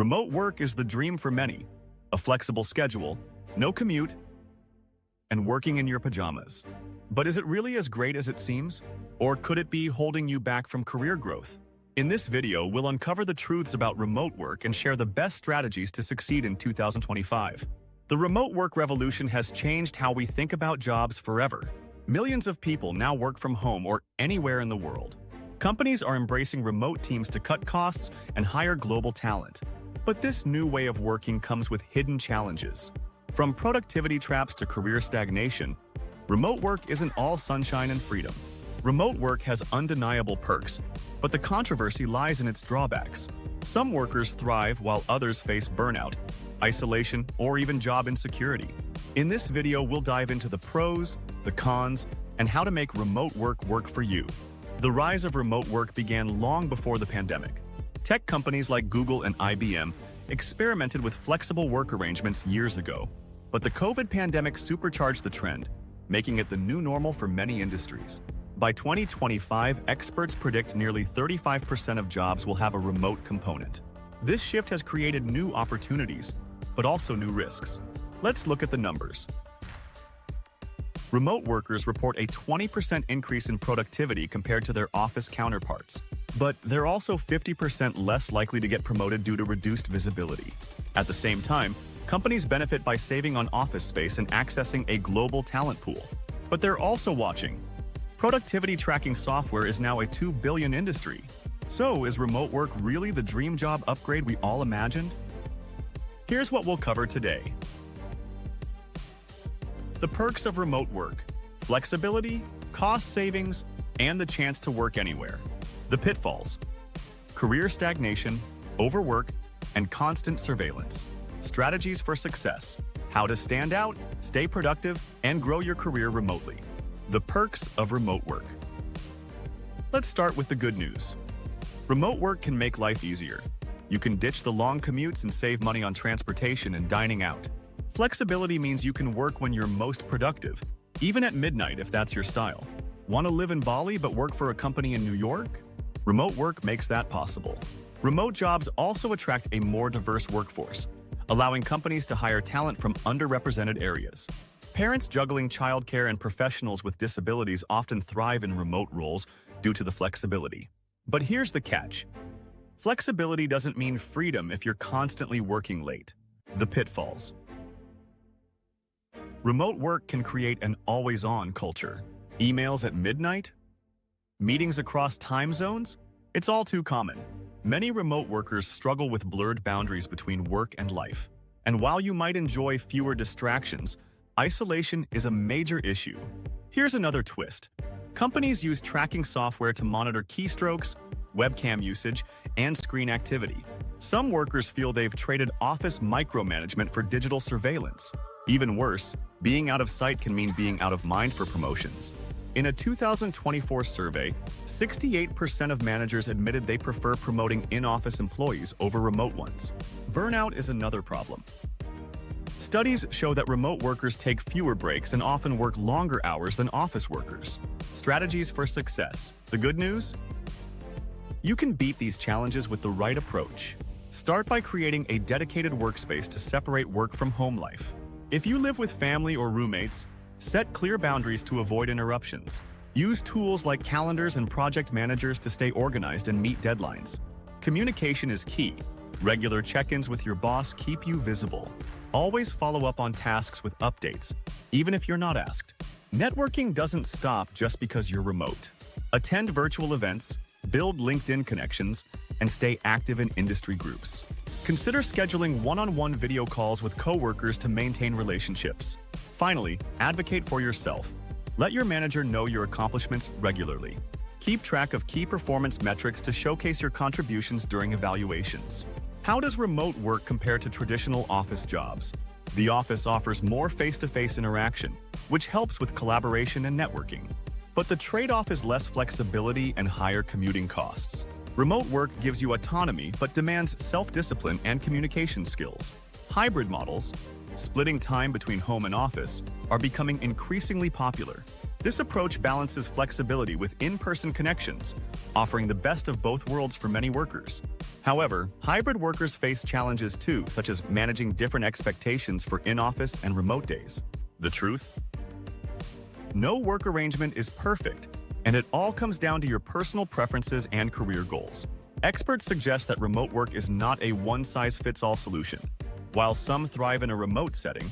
Remote work is the dream for many. A flexible schedule, no commute, and working in your pajamas. But is it really as great as it seems? Or could it be holding you back from career growth? In this video, we'll uncover the truths about remote work and share the best strategies to succeed in 2025. The remote work revolution has changed how we think about jobs forever. Millions of people now work from home or anywhere in the world. Companies are embracing remote teams to cut costs and hire global talent. But this new way of working comes with hidden challenges. From productivity traps to career stagnation, remote work isn't all sunshine and freedom. Remote work has undeniable perks, but the controversy lies in its drawbacks. Some workers thrive while others face burnout, isolation, or even job insecurity. In this video, we'll dive into the pros, the cons, and how to make remote work for you. The rise of remote work began long before the pandemic. Tech companies like Google and IBM experimented with flexible work arrangements years ago. But the COVID pandemic supercharged the trend, making it the new normal for many industries. By 2025, experts predict nearly 35% of jobs will have a remote component. This shift has created new opportunities, but also new risks. Let's look at the numbers. Remote workers report a 20% increase in productivity compared to their office counterparts. But they're also 50% less likely to get promoted due to reduced visibility. At the same time, companies benefit by saving on office space and accessing a global talent pool. But they're also watching. Productivity tracking software is now a $2 billion industry. So, is remote work really the dream job upgrade we all imagined? Here's what we'll cover today. The perks of remote work: flexibility, cost savings, and the chance to work anywhere. The pitfalls: career stagnation, overwork, and constant surveillance. Strategies for success: how to stand out, stay productive, and grow your career remotely. The perks of remote work. Let's start with the good news. Remote work can make life easier. You can ditch the long commutes and save money on transportation and dining out. Flexibility means you can work when you're most productive, even at midnight if that's your style. Want to live in Bali but work for a company in New York? Remote work makes that possible. Remote jobs also attract a more diverse workforce, allowing companies to hire talent from underrepresented areas. Parents juggling childcare and professionals with disabilities often thrive in remote roles due to the flexibility. But here's the catch. Flexibility doesn't mean freedom if you're constantly working late. The pitfalls. Remote work can create an always-on culture. Emails at midnight? Meetings across time zones? It's all too common. Many remote workers struggle with blurred boundaries between work and life. And while you might enjoy fewer distractions, isolation is a major issue. Here's another twist. Companies use tracking software to monitor keystrokes, webcam usage, and screen activity. Some workers feel they've traded office micromanagement for digital surveillance. Even worse, being out of sight can mean being out of mind for promotions. In a 2024 survey, 68% of managers admitted they prefer promoting in-office employees over remote ones. Burnout is another problem. Studies show that remote workers take fewer breaks and often work longer hours than office workers. Strategies for success. The good news? You can beat these challenges with the right approach. Start by creating a dedicated workspace to separate work from home life. If you live with family or roommates, set clear boundaries to avoid interruptions. Use tools like calendars and project managers to stay organized and meet deadlines. Communication is key. Regular check-ins with your boss keep you visible. Always follow up on tasks with updates, even if you're not asked. Networking doesn't stop just because you're remote. Attend virtual events, build LinkedIn connections, and stay active in industry groups. Consider scheduling one-on-one video calls with coworkers to maintain relationships. Finally, advocate for yourself. Let your manager know your accomplishments regularly. Keep track of key performance metrics to showcase your contributions during evaluations. How does remote work compare to traditional office jobs? The office offers more face-to-face interaction, which helps with collaboration and networking. But the trade-off is less flexibility and higher commuting costs. Remote work gives you autonomy but demands self-discipline and communication skills. Hybrid models, splitting time between home and office, are becoming increasingly popular. This approach balances flexibility with in-person connections, offering the best of both worlds for many workers. However, hybrid workers face challenges too, such as managing different expectations for in-office and remote days. The truth? No work arrangement is perfect, and it all comes down to your personal preferences and career goals. Experts suggest that remote work is not a one-size-fits-all solution. While some thrive in a remote setting,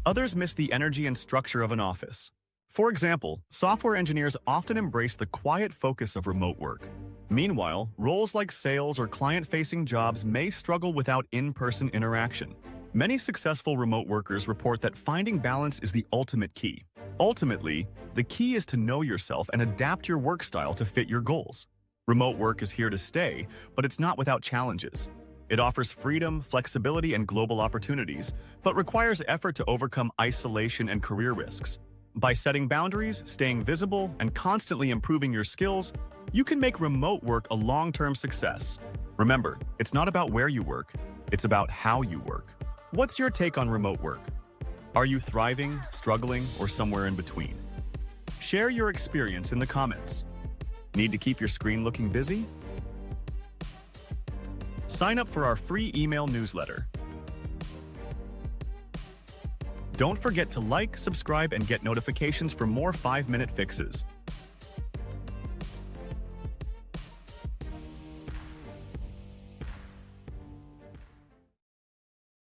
others miss the energy and structure of an office. For example, software engineers often embrace the quiet focus of remote work. Meanwhile, roles like sales or client-facing jobs may struggle without in-person interaction. Many successful remote workers report that finding balance is the ultimate key. Ultimately, the key is to know yourself and adapt your work style to fit your goals. Remote work is here to stay, but it's not without challenges. It offers freedom, flexibility, and global opportunities, but requires effort to overcome isolation and career risks. By setting boundaries, staying visible, and constantly improving your skills, you can make remote work a long-term success. Remember, it's not about where you work, it's about how you work. What's your take on remote work? Are you thriving, struggling, or somewhere in between? Share your experience in the comments. Need to keep your screen looking busy? Sign up for our free email newsletter. Don't forget to like, subscribe, and get notifications for more 5-minute fixes.